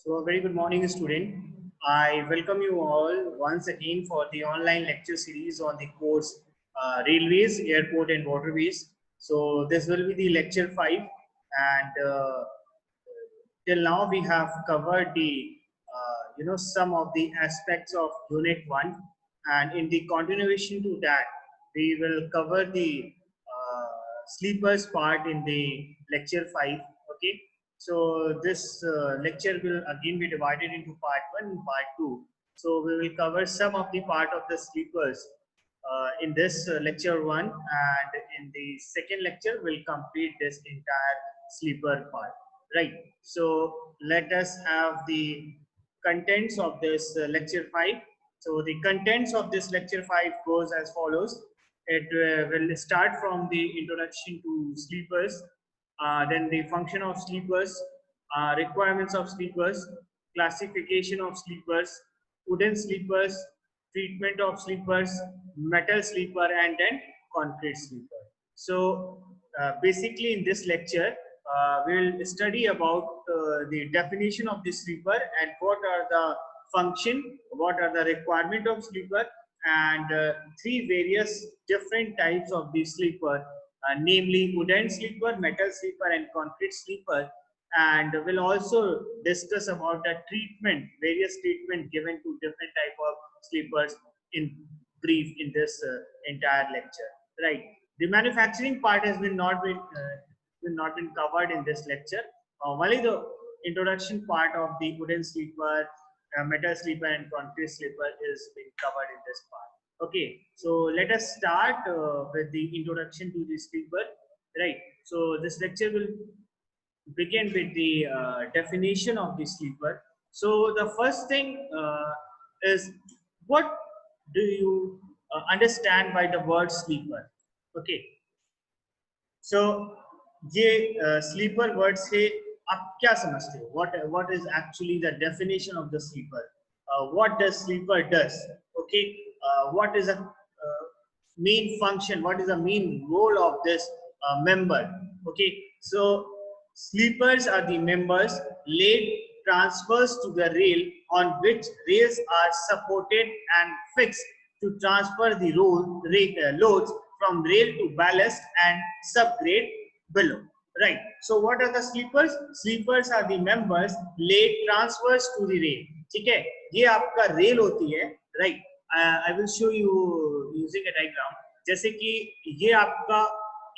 So a very good morning, student. I welcome you all once again for the online lecture series on the course Railways, Airport and Waterways. So this will be the lecture 5, and till now we have covered the some of the aspects of Unit 1, and in the continuation to that we will cover the sleepers part in the lecture 5. Okay, so this lecture will again be divided into part 1 and part 2. So we will cover some of the part of the sleepers in this lecture 1, and in the second lecture we'll complete this entire sleeper part. Right. So let us have the contents of this lecture 5. So the contents of this lecture 5 goes as follows. It will start from the introduction to sleepers, then the function of sleepers, requirements of sleepers, classification of sleepers, wooden sleepers, treatment of sleepers, metal sleeper, and then concrete sleeper. So basically in this lecture, we'll study about the definition of the sleeper and what are the function, what are the requirement of sleeper, and three various different types of the sleeper, namely wooden sleeper, metal sleeper, and concrete sleeper. And we'll also discuss about the treatment, various treatment given to different type of sleepers in brief in this entire lecture. Right. The manufacturing part has been not been covered in this lecture. Only the introduction part of the wooden sleeper, metal sleeper, and concrete sleeper is being covered in this part. Okay, so let us start with the introduction to the sleeper. Right. So this lecture will begin with the definition of the sleeper. So the first thing is, what do you understand by the word sleeper? Okay, so ये sleeper word से आप क्या समझते हो? What is actually the definition of the sleeper? What does sleeper does? Okay, what is a main function? What is the main role of this member? Okay, so sleepers are the members laid transfers to the rail on which rails are supported and fixed to transfer the loads from rail to ballast and subgrade below. Right. So what are the sleepers? Sleepers are the members laid transfers to the rail. ठीक है, ये आपका rail होती है. Right. I will show you using a diagram. जैसे कि ये आपका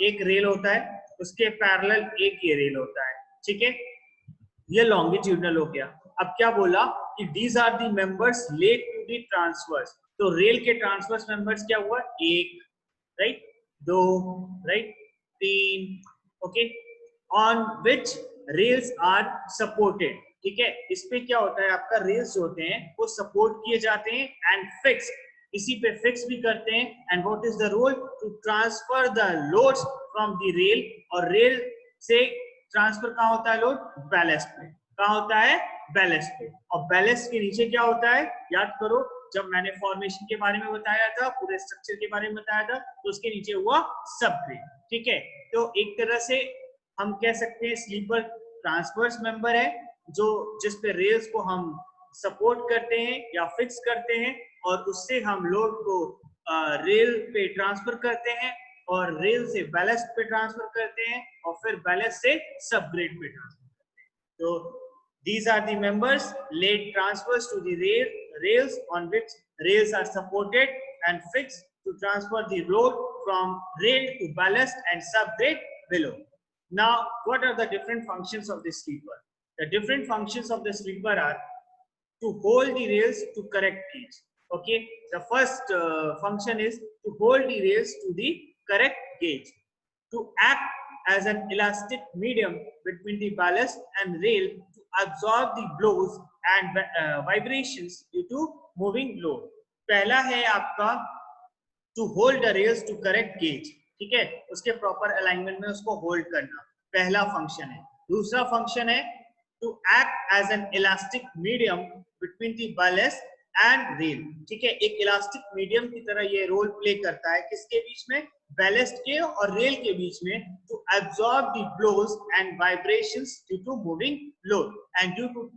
एक रेल होता है, उसके पैरेलल एक ये रेल होता है. ठीक है, ये लॉन्गिट्यूडनल हो गया. अब क्या बोला कि these are the members laid to the transverse. तो रेल के ट्रांसवर्स मेंबर्स क्या हुआ? एक, राइट, दो, राइट, तीन. Okay, on which rails are supported. ठीक है, इस पे क्या होता है, आपका रेल्स होते हैं वो सपोर्ट किए जाते हैं एंड फिक्स, इसी पे फिक्स भी करते हैं. And what is the role? To transfer the loads from the rail. और रेल से ट्रांसफर कहाँ होता है लोड? बैलेस्ट पे. कहाँ होता है? बैलेस्ट पे. और बैलेस्ट के नीचे क्या होता है? याद करो, जब मैंने फॉर्मेशन के बारे में बताया था, पूरे स्ट्रक्चर के बारे में बताया था, तो उसके नीचे हुआ सबग्रेड. ठीक है, तो एक तरह से हम कह सकते हैं स्लीपर ट्रांसवर्स मेंबर है, जो जिस पे रेल्स को हम सपोर्ट करते हैं या फिक्स करते हैं, और उससे हम लोड को रेल पे ट्रांसफर करते हैं, और रेल से बैलेस्ट पे ट्रांसफर करते हैं, और फिर बैलेस्ट से सबग्रेड पे ट्रांसफर करते हैं. तो these are the members laid transfers to the rails on which rails are supported and fixed to transfer the load from rail to ballast and subgrade below. Now, what are the different functions of the sleeper? The different functions of the sleeper are to hold the rails to correct gauge. Okay, the first function is to hold the rails to the correct gauge, to act as an elastic medium between the ballast and rail to absorb the blows and vibrations due to moving load. पहला है आपका to hold the rails to correct gauge. ठीक है, उसके proper alignment में उसको hold करना पहला फंक्शन है. दूसरा फंक्शन है to act as an elastic medium between the ballast and rail. ठीक है, एक इलास्टिक मीडियम की तरह ये रोल प्ले करता है किसके बीच में? बैलेस्ट के और रेल के बीच में. To absorb the blows and vibrations due to moving load, and due to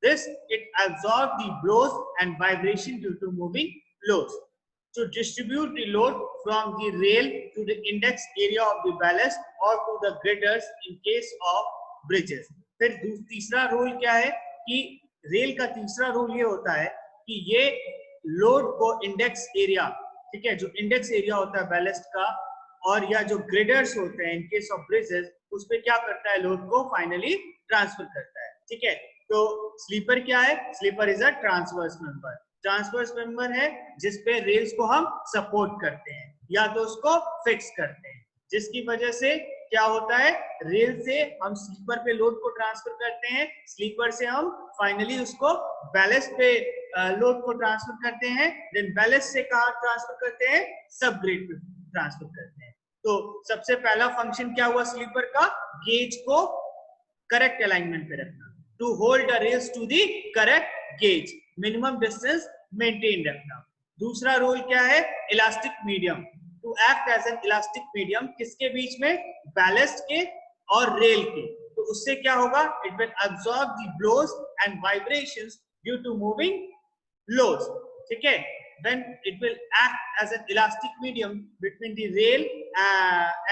this it absorbs the blows and vibration due to moving loads to distribute the load from the rail to the index area of the ballast or to the girders in case of bridges. फिर तीसरा rule क्या है कि rail का तीसरा rule ये होता है कि ये लोड को इंडेक्स एरिया, ठीक है, जो इंडेक्स एरिया होता है बैलेस्ट का और या जो ग्रेडर्स होते हैं इन केस ऑफ ब्रिजेस, उस पे क्या करता है, लोड को फाइनली ट्रांसफर करता है, ठीक है। तो स्लीपर क्या है, sleeper is a transverse member. Transverse member है जिसपे रेल्स को हम सपोर्ट करते हैं या तो उसको फिक्स करते हैं, जिसकी वजह से क्या होता है, रेल से हम स्लीपर पे लोड को ट्रांसफर करते हैं, स्लीपर से हम फाइनली उसको बैलेस्ट पे लोड को ट्रांसफर करते हैं, देन बैलेस्ट से कहां ट्रांसफर करते हैं, सब ग्रेड पे ट्रांसफर करते हैं। तो सबसे पहला फंक्शन क्या हुआ स्लीपर का, गेज को करेक्ट अलाइनमेंट पे रखना, to hold the rails to the correct gauge, minimum distance maintain रखना। दूसरा रूल क्या है, elastic medium, to act as an elastic medium, किसके बीच में, बैलेस्ट के और रेल के। तो उससे क्या होगा, it will absorb the blows and vibrations due to moving loads, ठीक है। Then it will act as an elastic medium between the rail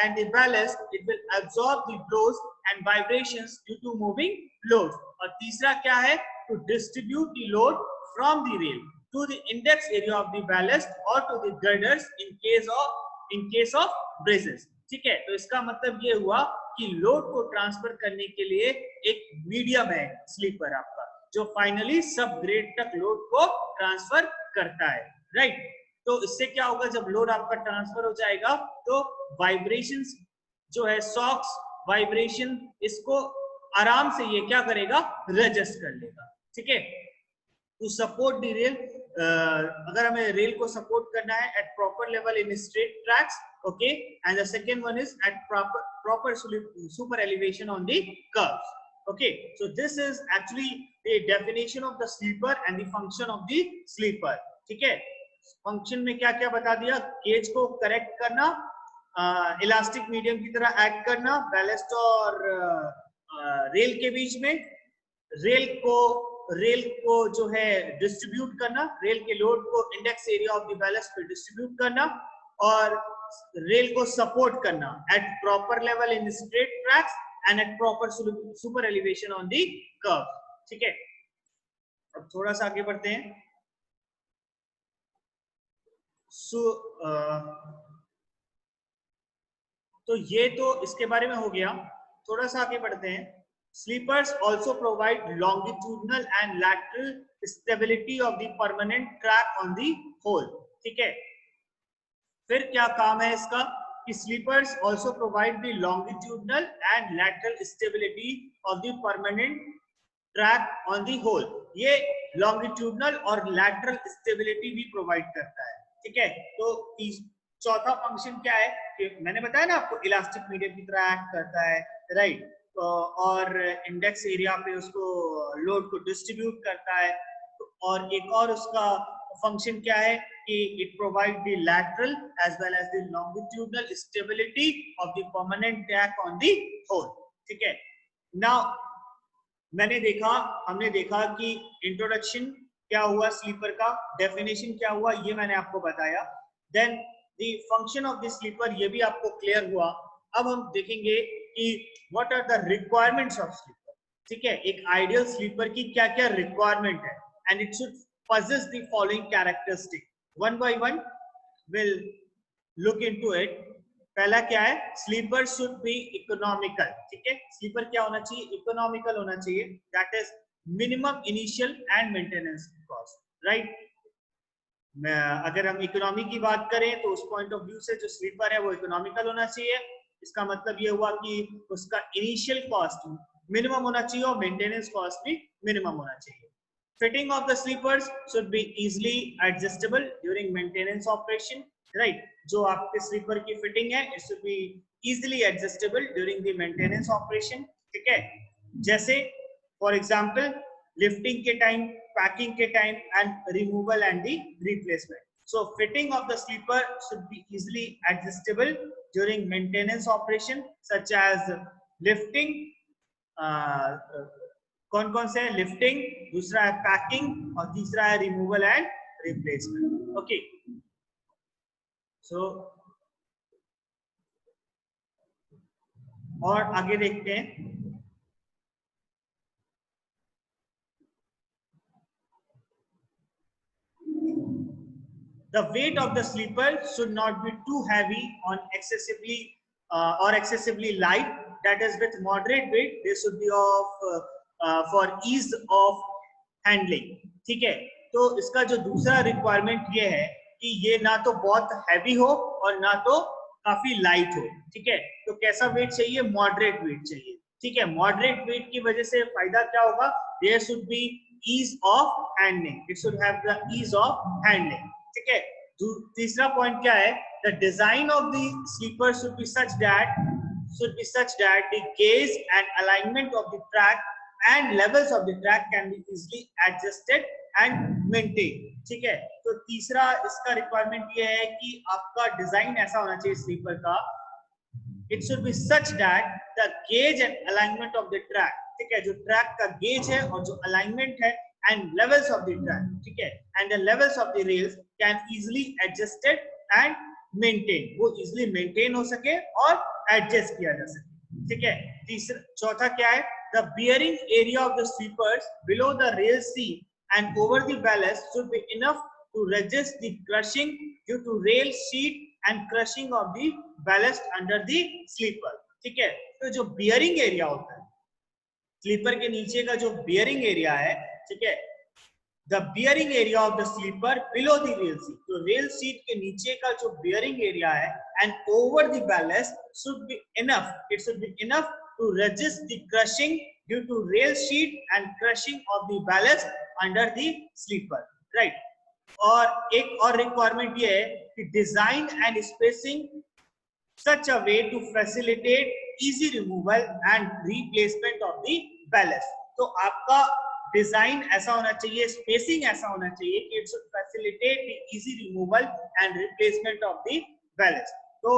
and the ballast. It will absorb the blows and vibrations due to moving loads. और तीसरा क्या है, to distribute the load from the rail to the index area of the ballast or to the girders in case of bridges, ठीक है। तो इसका मतलब ये हुआ कि लोड को ट्रांसफर करने के लिए एक मीडियम है स्लीपर आपका, जो फाइनली सब ग्रेड तक लोड को ट्रांसफर करता है, राइट। तो इससे क्या होगा, जब लोड आपका ट्रांसफर हो जाएगा तो वाइब्रेशंस जो है, सॉक्स वाइब्रेशन, इसको आराम से ये क्या करेगा, एडजस्ट कर लेगा, ठीक है। टू सपोर्ट द रेल, अगर हमें रेल को सपोर्ट करना है at proper level in straight tracks, okay, and the second one is at proper super elevation on the curves, okay. So this is actually the definition of the sleeper and the function of the sleeper, ठीक है। Function में क्या क्या बता दिया, gauge को correct करना, elastic medium की तरह एक्ट करना बैलेस्ट और रेल के बीच में, रेल को जो है डिस्ट्रीब्यूट करना, रेल के लोड को index area of the ballast पे डिस्ट्रीब्यूट करना, और रेल को सपोर्ट करना at proper level in straight tracks and at proper super elevation on the curve, ठीक है। अब थोड़ा सा आगे बढ़ते हैं। तो ये तो इसके बारे में हो गया, थोड़ा सा आगे बढ़ते हैं। Sleepers also provide longitudinal and lateral stability of the permanent track on the whole, ठीक है। फिर क्या काम है इसका, कि sleepers also provide the longitudinal and lateral stability of the permanent track on the whole. ये longitudinal और lateral stability भी provide करता है, ठीक है। तो चौथा फंक्शन क्या है, कि मैंने बताया ना आपको, इलास्टिक मीडियम की तरह एक्ट करता है, राइट। तो और इंडेक्स एरिया पे उसको लोड को डिस्ट्रीब्यूट करता है। और एक और उसका फंक्शन क्या है कि it provide the lateral as well as the longitudinal stability of the permanent track on the whole, ठीक है। नाउ हमने देखा कि इंट्रोडक्शन क्या हुआ स्लीपर का, डेफिनेशन क्या हुआ ये मैंने आपको बताया, then the function of the sleeper ये भी आपको क्लियर हुआ। अब हम देखेंगे कि what are the requirements of sleeper, ठीक है। एक आइडियल स्लीपर की क्या क्या रिक्वायरमेंट है, and it should possess the following characteristic. One by one we'll look into it. पहला क्या है, sleeper should be economical, ठीक है। sleeper क्या होना चाहिए, economical होना चाहिए, that is minimum initial and maintenance cost, right। अगर हम इकोनॉमी की बात करें तो उस पॉइंट ऑफ व्यू से जो स्लीपर है वो इकोनॉमिकल होना चाहिए। इसका मतलब ये हुआ कि उसका इनिशियल कॉस्ट मिनिमम होना चाहिए और मेंटेनेंस कॉस्ट भी मिनिमम होना चाहिए। Fitting of the sleepers should be easily adjustable during maintenance operation, right। जो आपके स्लीपर की फिटिंग है, it should be easily adjustable during the maintenance operation, ठीक है। जैसे फॉर एग्जांपल लिफ्टिंग के टाइम, पैकिंग के time and removal and the replacement. So fitting of the sleeper should be easily adjustable during maintenance operation, such as lifting, कौन कौन से है? Lifting, दूसरा है पैकिंग और तीसरा है रिमूवल एंड रिप्लेसमेंट। ओके, सो और आगे देखते हैं। The weight of the sleeper should not be too heavy on excessively or excessively light. That is, with moderate weight, they should be for ease of handling. ठीक है, तो इसका जो दूसरा रिक्वायरमेंट ये है कि ये ना तो बहुत हैवी हो और ना तो काफी लाइट हो। ठीक है, तो कैसा वेट चाहिए? मॉडरेट वेट चाहिए। ठीक है, मॉडरेट वेट की वजह से फायदा क्या होगा? There should be ease of handling. It should have the ease of handling. ठीक है, तीसरा पॉइंट क्या है? The design of the sleeper should be such that the gauge and alignment of the track and levels of the track can be easily adjusted and maintained. ठीक है, तो तीसरा इसका रिक्वायरमेंट ये है कि आपका डिजाइन ऐसा होना चाहिए स्लीपर का, it should be such that the gauge and alignment of the track, ठीक है, जो ट्रैक का गेज है और जो अलाइनमेंट है and levels of the track, ठीक है, and the levels of the rails can easily adjusted and maintain, वो इजीली मेंटेन हो सके और एडजस्ट किया जा सके। ठीक है, तीसरा चौथा क्या है? The bearing area of the sleepers below the rail seat and over the ballast should be enough to resist the crushing due to rail sheet and crushing of the ballast under the sleeper। ठीक है, तो जो bearing area होता है sleeper के नीचे का, जो बियरिंग एरिया है, ठीक है, the bearing area of the sleeper below the rail seat, तो रेल सीट के नीचे का जो बियरिंग एरिया है and over the ballast should be enough, it should be enough to resist the crushing due to rail sheet and crushing of the ballast under the sleeper. Right, और एक और requirement ये है कि design and spacing such a way to facilitate easy removal and replacement of the ballast। तो आपका design ऐसा होना चाहिए, स्पेसिंग ऐसा होना चाहिए कि it should facilitate the easy removal and replacement of the ballast। तो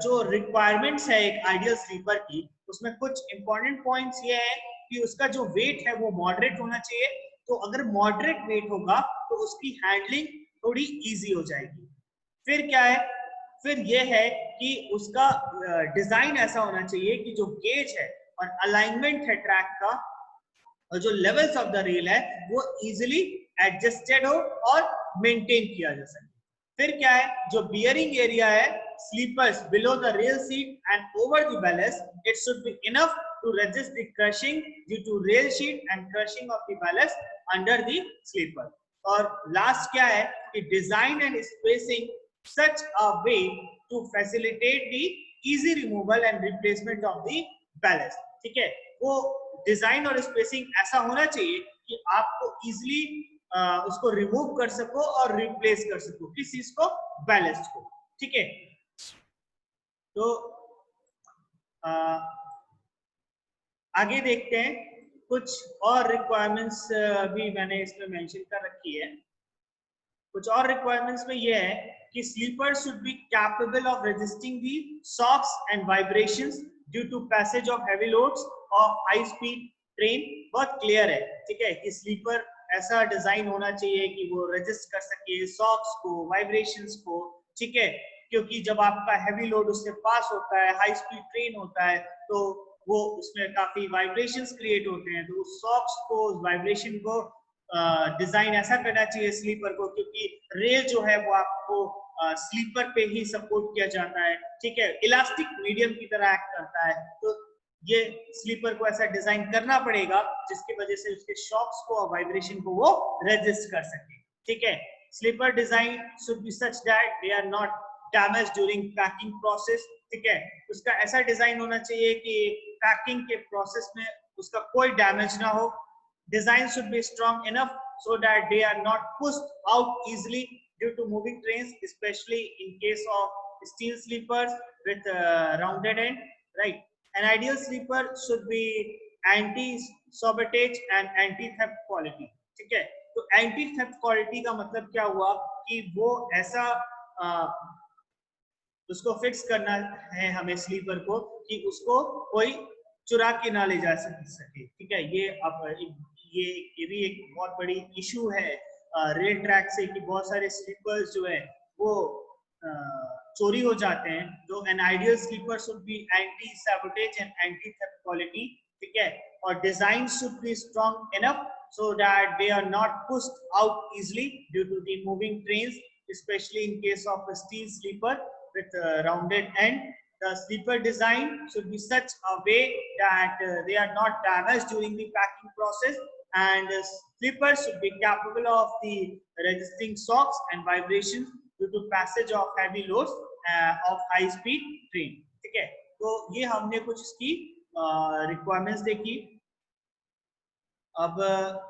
जो रिक्वायरमेंट्स है एक आइडियल स्लीपर की, उसमें कुछ इंपॉर्टेंट पॉइंट्स ये है कि उसका जो वेट है वो मॉडरेट होना चाहिए। तो अगर मॉडरेट वेट होगा तो उसकी हैंडलिंग थोड़ी इजी हो जाएगी। फिर क्या है? फिर ये है कि उसका डिजाइन ऐसा होना चाहिए कि जो गेज है और अलाइनमेंट है ट्रैक का और जो लेवल्स ऑफ द रेल है वो इजीली एडजस्टेड हो और मेंटेन किया जा सके। फिर क्या है? जो बियरिंग एरिया है sleepers below the rail seat and over the ballast, it should be enough to resist the crushing due to rail sheet and crushing of the ballast under the sleeper. और last क्या है कि design and spacing such a way to facilitate the easy removal and replacement of the ballast। ठीक है, वो design और spacing ऐसा होना चाहिए कि आपको इजीली उसको रिमूव कर सको और रिप्लेस कर सको, किस चीज को? बैलेस्ट को। ठीक है, तो आगे देखते हैं, कुछ और रिक्वायरमेंट्स भी मैंने इसमें मेंशन कर रखी है। कुछ और रिक्वायरमेंट्स में ये है कि sleeper should be capable of resisting the shocks and vibrations due to passage of heavy loads of high speed train. बहुत क्लियर है, ठीक है, कि स्लीपर ऐसा डिजाइन होना चाहिए कि वो रेजिस्ट कर सके शॉक्स को, वाइब्रेशंस को। ठीक है, क्योंकि जब आपका हैवी लोड उससे पास होता है, हाई स्पीड ट्रेन होता है, तो वो उसमें काफी वाइब्रेशंस क्रिएट होते हैं। तो शॉक्स को, वाइब्रेशन को डिजाइन ऐसा करना चाहिए स्लीपर को, क्योंकि रेल जो है वो आपको स्लीपर पे ही सपोर्ट किया जाता है। ठीक है, इलास्टिक मीडियम की तरह एक्ट करता है। तो ये स्लीपर को ऐसा डिजाइन करना पड़ेगा जिसकी वजह से उसके शॉक्स को और वाइब्रेशन को वो रेजिस्ट कर सके। ठीक है, sleeper design should be such that they are not damage during packing process. ठीक है, उसका ऐसा डिजाइन होना चाहिए कि पैकिंग के प्रोसेस में उसका कोई डैमेज ना हो। Design should be strong enough so that they are not pushed out easily due to moving trains, especially in case of steel sleepers with rounded end. Right? An ideal sleeper should be anti-sabotage and anti-theft quality. ठीक है, तो anti-theft quality का मतलब क्या हुआ कि वो ऐसा उसको फिक्स करना है हमें स्लीपर को कि उसको कोई चुरा के ना ले जा सके, ठीक है। ये अब ये भी एक बहुत बड़ी इशू है रेल ट्रैक से, कि बहुत सारे स्लीपर्स जो है वो चोरी हो जाते हैं। जो an ideal sleeper should be anti sabotage and anti theft quality, ठीक है। और design should be strong enough so that they are not pushed out easily due to the moving trains, especially in case of a steel sleeper with a rounded end. The sleeper design should be such a way that they are not damaged during the packing process, and sleepers should be capable of the resisting shocks and vibrations due to passage of heavy loads of high speed train, ठीक है। तो ये हमने कुछ इसकी requirements देखी। अब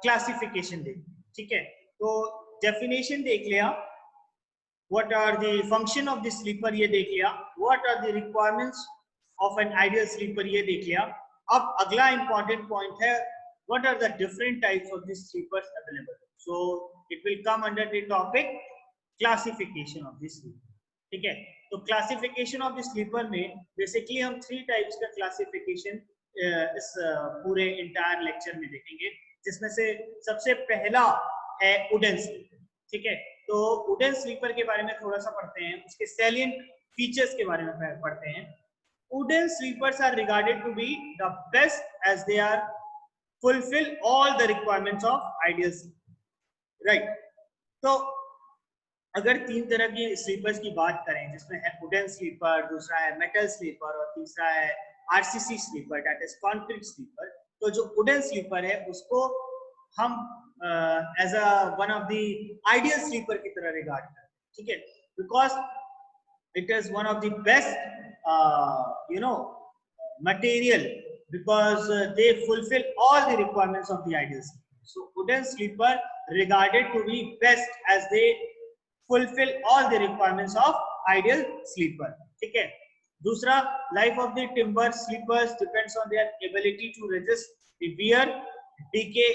classification देख, ठीक है। तो डेफिनेशन देख लिया, what are the function of the sleeper ये देख लिया, what are the requirements of an ideal sleeper ये देख लिया। अब अगला इंपॉर्टेंट पॉइंट है, what are the different types of the sleepers available. So it will come under the topic classification of the sleeper, ठीक है। तो क्लासिफिकेशन ऑफ द स्लीपर में बेसिकली हम 3 टाइप्स का क्लासिफिकेशन इस पूरे इंटायर लेक्चर में देखेंगे, जिसमें से सबसे पहला है वुडन स्लीपर, ठीक है। तो वुडन स्लीपर के बारे में थोड़ा सा पढ़ते हैं, उसके सैलिएंट फीचर्स के बारे में पढ़ते हैं। Wooden sleepers are regarded to be the best as they are fulfil all the requirements of ideal sleeper, right. तो अगर 3 तरह की स्लीपर्स की बात करें, जिसमें है वुडन स्लीपर, दूसरा है मेटल स्लीपर और तीसरा है RCC sleeper, that is concrete sleeper. तो जो वुडन स्लीपर है उसको हम as a one of the ideal sleeper की तरह रिगार्ड करते हैं, ठीक है, because it is one of the best material, because they fulfill all the requirements of the ideal sleeper. So wooden sleeper regarded to be best as they fulfill all the requirements of ideal sleeper, ठीक है। दूसरा, life of the timber sleepers depends on their ability to resist the wear, decay,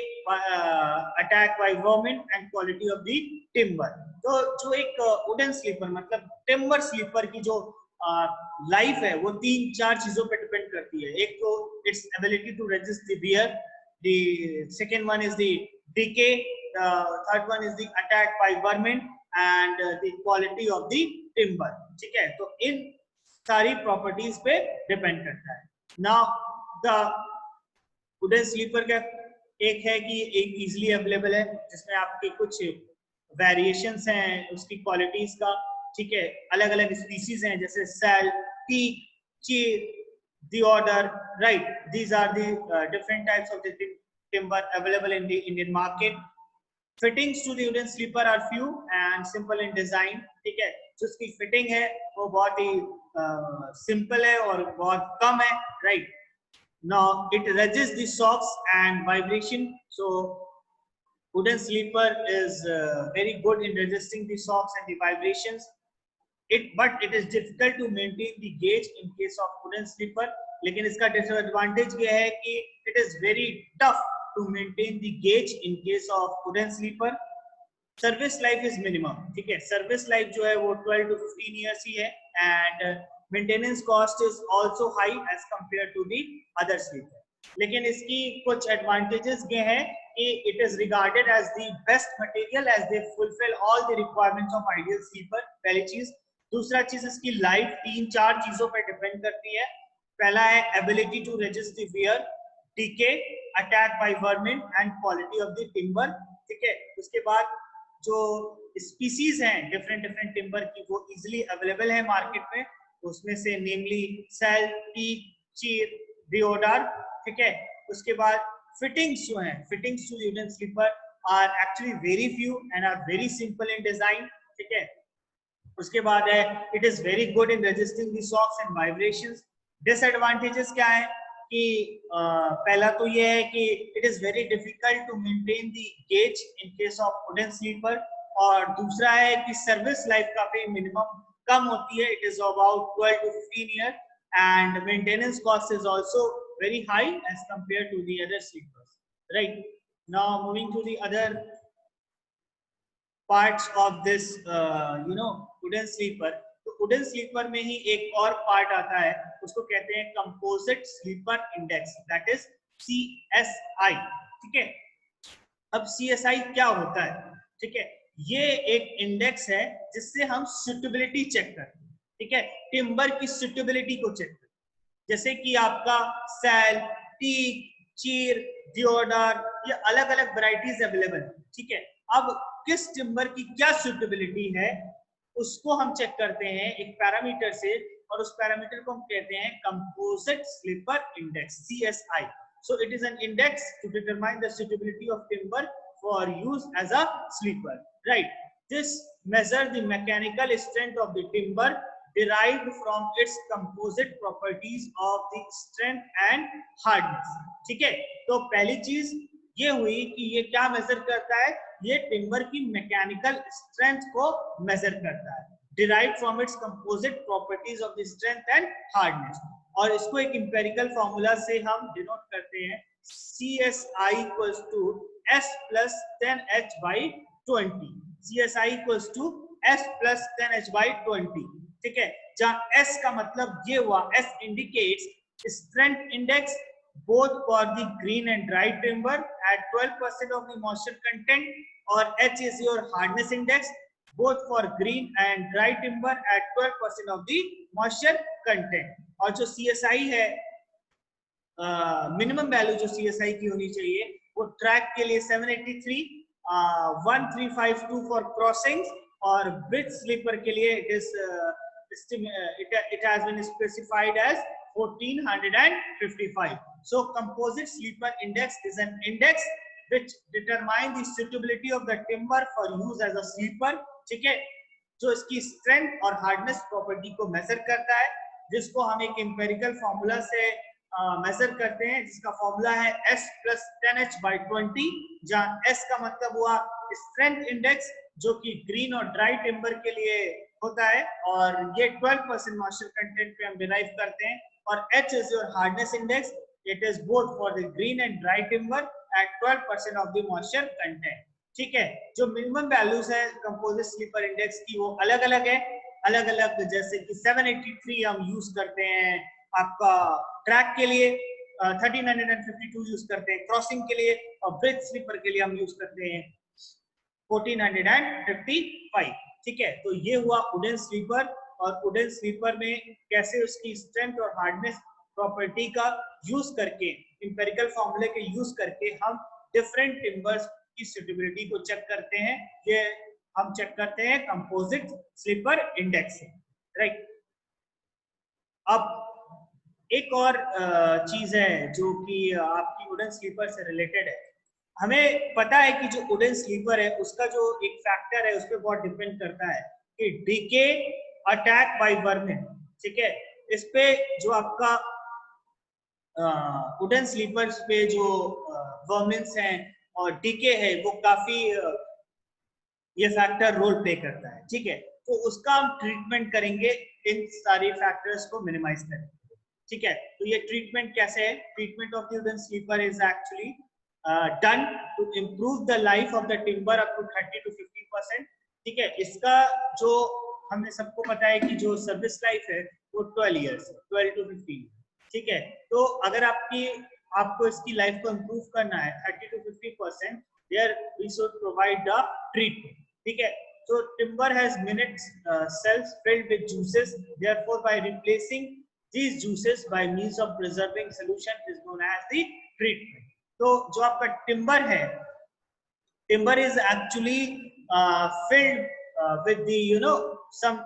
attack by vermin and quality of the timber। तो जो एक wooden sleeper मतलब timber sleeper की जो life है वो 3-4 चीजों पे डिपेंड करती है। एक तो its ability to resist the wear, the second one is the decay, the third one is the attack by vermin and the quality of the timber, ठीक है। तो इन सारी प्रॉपर्टीज पे डिपेंड करता है। नाउ द वुडन स्लीपर का एक है कि एक इजीली अवेलेबल है, जिसमें आपके कुछ वेरिएशंस हैं उसकी क्वालिटीज का, ठीक है। अलग अलग स्पीसीज हैं जैसे cell, teak, chir, deodar, right? These are the different types of the timber available in the Indian market. Fittings to the wooden sleeper are few and simple in design, ठीक है। जो उसकी फिटिंग है वो बहुत ही सिंपल है और बहुत कम है, right? Now it resists the shocks and vibration, so wooden sleeper is very good in resisting the shocks and the vibrations. But it is difficult to maintain the gauge in case of wooden sleeper। लेकिन इसका disadvantage ये है कि it is very tough to maintain the gauge in case of wooden sleeper। Service life is minimum, ठीक है। Service life जो है वो 12 to 15 years ही है, and maintenance cost is also high as compare to the other sleeper. लेकिन इसकी कुछ एडवांटेजेस ये हैं कि it is regarded as the best material as they fulfil all the requirements of ideal sleeper, पहली चीज। दूसरा चीज, इसकी लाइफ 3-4 चीजों पर डिपेंड करती है। पहला है ability to resist the wear, decay, attack by vermin and quality of the timber, ठीक है। उसके बाद जो स्पीसीज हैं डिफरेंट टिम्बर की वो इजीली अवेलेबल है मार्केट में, उसमें से नेमली सेल, टीक, चीर, deodar, ठीक है। उसके बाद फिटिंग्स जो हैं, fittings to wooden sleeper are actually very few and are very simple in design, ठीक है। उसके बाद है it is very good in resisting the shocks and vibrations. Disadvantages क्या है कि पहला तो ये है कि it is very difficult to maintain the gauge in case of wooden sleeper, और दूसरा है कि सर्विस लाइफ काफी मिनिमम कम होती है, it is about 12 to 15 years, and maintenance cost is also very high as compared to the other sleepers, right? Now moving to the other parts of this wooden sleeper। तो wooden sleeper में ही एक और part आता है, उसको कहते हैं composite sleeper index, that is CSI। ठीक है, अब CSI क्या होता है? ठीक है, ये एक इंडेक्स है जिससे हम सुटेबिलिटी चेक करते हैं। ठीक है, टिम्बर की सुटेबिलिटी को चेक करते हैं, जैसे कि आपका सैल, टीक, चीर, दियोडार, ये अलग अलग वैरायटीज अवेलेबल है। ठीक है, अब किस टिम्बर की क्या सुटेबिलिटी है उसको हम चेक करते हैं एक पैरामीटर से, और उस पैरामीटर को हम कहते हैं composite sleeper index, CSI। So it is an index to determine the suitability of timber for use as a sleeper, right? This measures the mechanical strength of the timber derived from its composite properties of the strength and hardness। ठीक है, तो पहली चीज ये हुई कि ये क्या मेजर करता है, ये टिम्बर की मैकेनिकल स्ट्रेंथ को मेजर करता है, derived from its composite properties of the strength and hardness। और इसको एक इंपेरिकल फॉर्मूला से हम डिनोट करते हैं, CSI equals to S plus 10H by 20। CSI equals to S plus 10H by 20। ठीक है, जहां S का मतलब ये हुआ, S indicates strength index both for the green and dry timber at 12% of the moisture content, और H is your hardness index both for green and dry timber at 12% of the moisture content। और जो CSI है, minimum value जो CSI की होनी चाहिए वो track के लिए 783, 1352 फॉर क्रॉसिंग्स, और ब्रिज स्लीपर के लिए it has been specified as 1455। So composite sleeper index is an index which determine the suitability of the timber for use as a sleeper। ठीक है, जो इसकी स्ट्रेंथ और हार्डनेस प्रॉपर्टी को major करता है, जिसको हम एक इंपेरिकल फॉर्मूला से मेजर करते हैं, जिसका फॉर्मूला है S plus 10H by 20, जहां S का मतलब हुआ स्ट्रेंथ इंडेक्स जो कि ग्रीन और ड्राई टिम्बर के लिए होता है, और ये 12% मॉइस्चर कंटेंट पे हम डिराइव करते हैं, और H is your hardness index, it is both for the green and dry timber at 12% of the moisture content। ठीक है, जो मिनिमम वैल्यूज है कंपोजिट स्लीपर इंडेक्स की वो अलग अलग है, अलग अलग, जैसे कि 783 हम यूज करते हैं आपका ट्रैक के लिए, 1352 यूज करते हैं क्रॉसिंग के लिए, और ब्रिज स्लीपर के लिए हम यूज करते हैं 1455। ठीक है, तो ये हुआ वुडन स्लीपर, और वुडन स्लीपर में कैसे उसकी स्ट्रेंथ और हार्डनेस प्रॉपर्टी का यूज करके, इंपेरिकल फॉर्मूले के यूज करके हम डिफरेंट टिम्बर्स की सुटेबिलिटी को चेक करते हैं, ये हम चेक करते हैं कंपोजिट स्लीपर इंडेक्स से, राइट। अब एक और चीज है जो कि आपकी वुडन स्लीपर से रिलेटेड है। हमें पता है कि जो वुडन स्लीपर है उसका जो एक फैक्टर है उस पर बहुत डिपेंड करता है कि डीके, अटैक बाय वर्मिन। ठीक है, इस पे जो आपका वुडन स्लीपर्स पे जो वर्मिन्स हैं और डीके है वो काफी ये फैक्टर रोल प्ले करता है। ठीक है, तो उसका हम ट्रीटमेंट करेंगे इन सारे फैक्टर्स को मिनिमाइज करेंगे। ठीक है, तो ये ट्रीटमेंट कैसे है? Treatment of the wooden sleeper is actually done to improve the life of the timber up to 30 to 50%। ठीक है, इसका जो हमें सबको पता है कि जो सर्विस लाइफ है वो 12 ईयर्स, 12 to 15। ठीक है, तो अगर आपको इसकी लाइफ को इम्प्रूव करना है 30 to 50%, there we should provide the treatment. ठीक है, so timber has minute cells filled with juices, therefore by replacing these juices by means of preserving solution is known as the treatment। तो जो आपका timber है, timber is actually filled with the some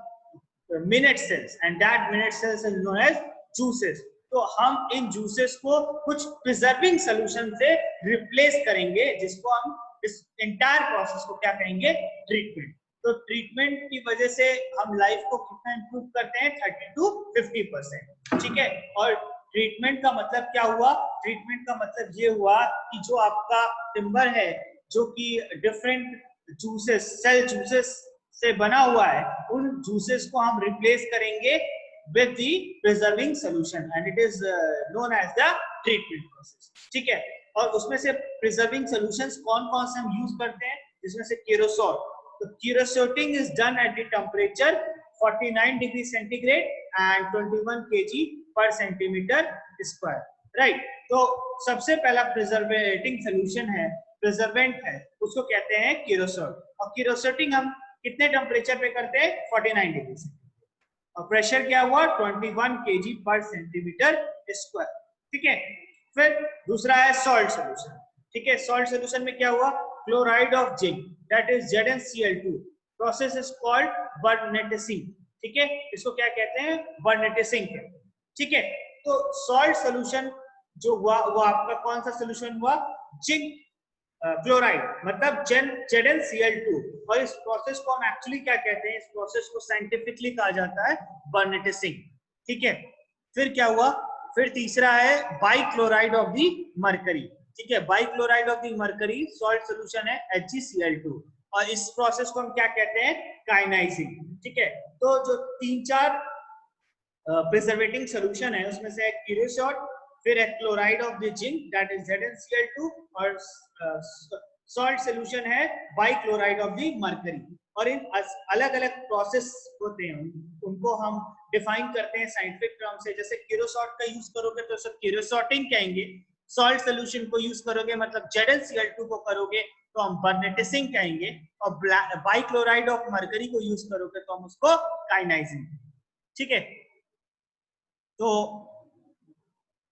minute cells, and that minute cells is known as juices। तो हम इन juices को कुछ preserving solution से replace करेंगे, जिसको हम इस entire process को क्या कहेंगे? ट्रीटमेंट। तो ट्रीटमेंट की वजह से हम लाइफ को कितना इंप्रूव करते हैं? 30 to 50%। ठीक है, और ट्रीटमेंट का मतलब क्या हुआ? ट्रीटमेंट का मतलब ये हुआ कि जो आपका टिम्बर है जो कि डिफरेंट जूसेस, सेल जूसेस से बना हुआ है, उन जूसेस को हम रिप्लेस करेंगे with the preserving solution and it is known as the treatment process। ठीक है, और उसमें से preserving solutions कौन-कौन से हम यूज करते हैं? जिसमें से केरोसोट। तो केरोसोटिंग is done at the temperature 49 degree centigrade and 21 kg पर सेंटीमीटर स्क्वायर, राइट। तो सबसे पहला प्रिजर्वेटिंग सोल्यूशन है, प्रिजर्वेंट है, उसको कहते हैं क्यूरोसॉट। और क्यूरोसॉटिंग हम कितने टेम्परेचर पे करते हैं? 49 डिग्री सेंटीग्रेड। और प्रेशर क्या हुआ? 21 kg पर सेंटीमीटर स्क्वायर, ठीक है। फिर दूसरा है सॉल्ट सोल्यूशन, ठीक है। सॉल्ट सोल्यूशन में क्या हुआ? Chloride of zinc that is ZnCl2, process is called burnettising, ठीक है। इसको क्या कहते हैं? बर्नेटिसिंग, ठीक है। तो सॉल्ट सोल्यूशन जो हुआ वो आपका कौन सा सोल्यूशन हुआ? जिंक क्लोराइड, मतलब ZnCl2। और इस प्रोसेस को हम एक्चुअली क्या कहते हैं? इस प्रोसेस को साइंटिफिकली कहा जाता है बर्नेटिसिंग, ठीक है। फिर क्या हुआ? फिर तीसरा है बाइक्लोराइड ऑफ दी मरकरी, ठीक है। Bichloride of the mercury salt solution है HgCl2, और इस प्रोसेस को हम क्या कहते हैं? काइनाइजिंग, ठीक है। तो जो 3-4 प्रिजर्वेटिंग सोल्यूशन है उसमें से एक क्यूरोसॉट, फिर एक chloride of the zinc that is ZnCl2, और सॉल्ट सोल्यूशन है बाइक्लोराइड ऑफ द मरकरी। और इन अलग अलग प्रोसेस होते हैं, उनको हम डिफाइन करते हैं साइंटिफिक टर्म से। जैसे क्यूरोसॉट का यूज करोगे तो सब क्यूरोसॉटिंग कहेंगे, सॉल्ट सोल्यूशन को यूज करोगे मतलब ZnCl2 को करोगे तो हम बर्नेटिसिंग कहेंगे, और बाइक्लोराइड ऑफ मरकरी को यूज करोगे तो हम उसको काइनाइजिंग, ठीक है। तो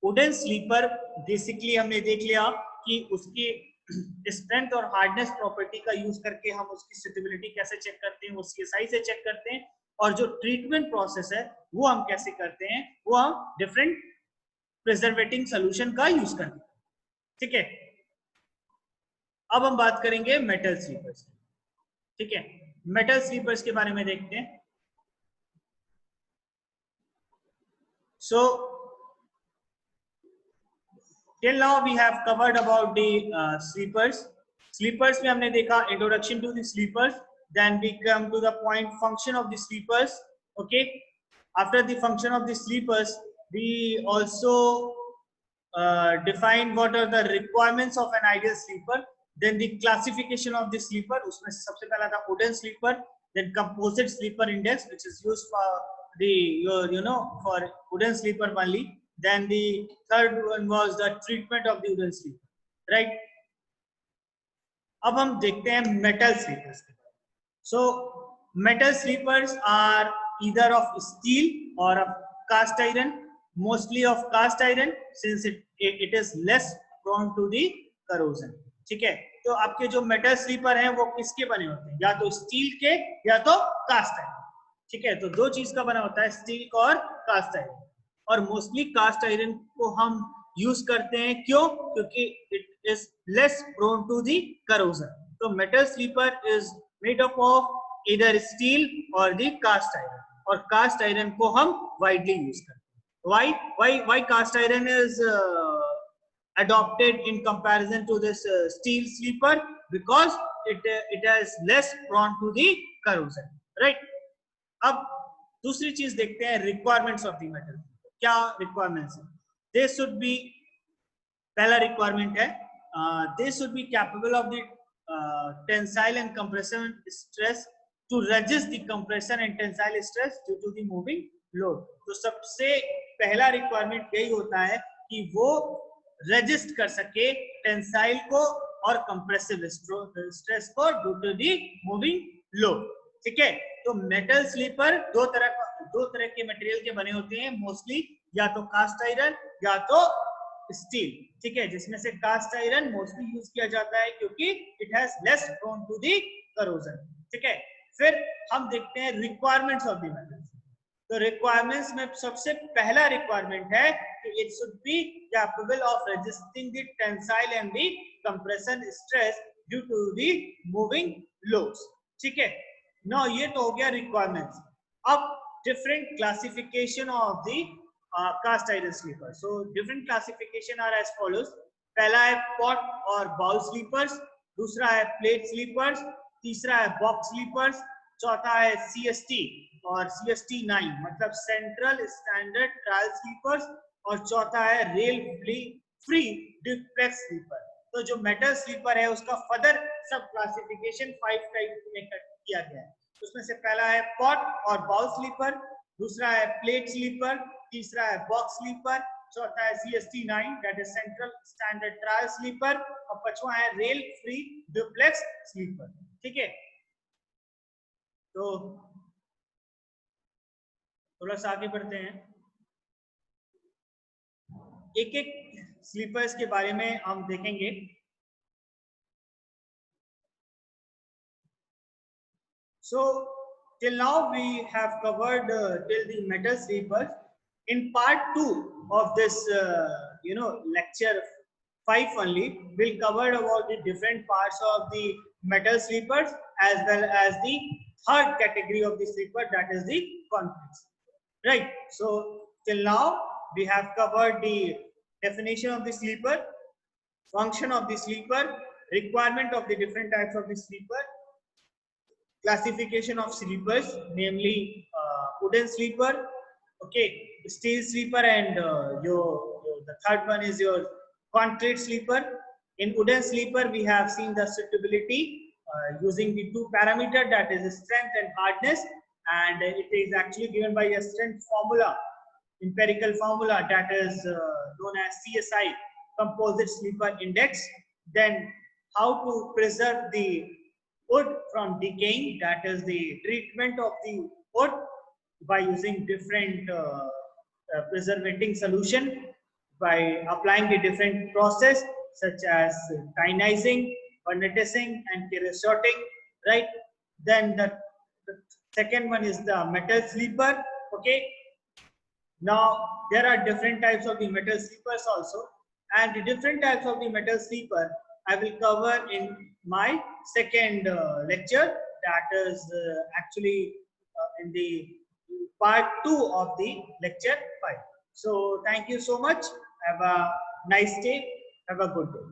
वुडन स्लीपर बेसिकली हमने देख लिया कि उसकी स्ट्रेंथ और हार्डनेस प्रॉपर्टी का यूज करके हम उसकी स्टेबिलिटी कैसे चेक करते हैं, वो CSI से चेक करते हैं। और जो ट्रीटमेंट प्रोसेस है वो हम कैसे करते हैं? वो हम डिफरेंट प्रिजर्वेटिंग सोल्यूशन का यूज करते हैं, ठीक है। अब हम बात करेंगे मेटल स्लीपर्स, ठीक है। मेटल स्लीपर्स के बारे में देखते हैं। So till now we have covered about the sleepers. Sleepers में हमने देखा introduction to the sleepers, then we come to the point function of the sleepers, okay. After the function of the sleepers we also define what are the requirements of an ideal sleeper, then the classification of the sleeper, उसमें सबसे पहला था wooden sleeper, then composite sleeper index which is used for the for wooden sleeper only, then the third one was the treatment of the wooden sleeper, right. अब हम देखते हैं metal sleepers के बारे में। So metal sleepers are either of steel or of cast iron, mostly of cast iron since it is less prone to the corrosion, ठीक है। तो आपके जो मेटल स्लीपर हैं वो किसके बने होते हैं? या तो स्टील के या तो कास्ट आयरन, ठीक है। तो दो चीज का बना होता है, स्टील और कास्ट आयरन, और मोस्टली कास्ट आयरन को हम यूज करते हैं, क्यों? क्योंकि it is less prone to the corrosion. तो metal sleeper is made up of इधर स्टील और दी कास्ट आयरन, और कास्ट आयरन को हम वाइडली यूज करते हैं। Why cast iron is adopted in comparison to this steel sleeper? Because it is less prone to the corrosion, right. अब दूसरी चीज देखते हैं, रिक्वायरमेंट्स ऑफ द मेटल। क्या रिक्वायरमेंट्स है? दे शुड बी, पहला रिक्वायरमेंट है they should be capable of the tensile and compression stress to resist the compression and tensile stress due to the moving load. तो सबसे पहला requirement यही होता है कि वो रेजिस्ट कर सके टेंसाइल को और कंप्रेसिव स्ट्रेस को due to the moving load, ठीक है। तो मेटल स्लीपर दो तरह के मटेरियल के बने होते हैं मोस्टली, या तो कास्ट आयरन या तो स्टील, ठीक है। जिसमें से कास्ट आयरन मोस्टली यूज किया जाता है क्योंकि it has less prone to the corrosion, ठीक है। फिर हम देखते हैं रिक्वायरमेंट्स ऑफ द मेटल। तो रिक्वायरमेंट्स में सबसे पहला रिक्वायरमेंट है कि it should be capable of resisting the tensile and the compression stress due to the moving loads, ठीक है। Now ये तो हो गया रिक्वायरमेंट्स। अब different classification of the cast iron sleeper. So different classification are as follows. पहला है pot और बाउल स्लीपर्स, दूसरा है प्लेट स्लीपर्स, तीसरा है बॉक्स स्लीपर्स, चौथा है CST और CST9 मतलब सेंट्रल स्टैंडर्ड ट्रायल स्लीपर्स, और चौथा है रेल फ्री डिफ्लेक्स स्लीपर। तो जो मेटल स्लीपर है उसका फर्दर सब क्लासिफिकेशन 5 टाइप में किया गया है। उसमें से पहला है पॉट और बाउल स्लीपर, दूसरा है प्लेट स्लीपर, तीसरा है बॉक्स स्लीपर, चौथा है CST9 that is central standard trial sleeper, और पांचवा है रेल फ्री डुप्लेक्स स्लीपर। ठीक है, तो थोड़ा सा आगे बढ़ते हैं, एक एक स्लीपर्स के बारे में हम देखेंगे। So till now we have covered till the metal sleepers. In part 2 of this lecture 5 only, we'll cover about the different parts of the metal sleepers as well as the third category of the sleeper, that is the concrete. Right. So till now we have covered the definition of the sleeper, function of the sleeper, requirement of the different types of the sleeper, classification of sleepers, namely wooden sleeper, okay, steel sleeper, and the third one is your concrete sleeper. In wooden sleeper, we have seen the suitability using the two parameter, that is strength and hardness, and it is actually given by a strength formula, empirical formula, that is known as CSI, composite sleeper index. Then how to preserve the wood from decaying, that is the treatment of the wood by using different preservating solution, by applying the different process such as kyanizing, vernitizing, and kerosotting, right? Then the second one is the metal sleeper. Okay, now there are different types of the metal sleepers also, and the different types of the metal sleeper I will cover in my second lecture, that is actually in the part 2 of the lecture 5. So thank you so much. Have a nice day. Have a good day.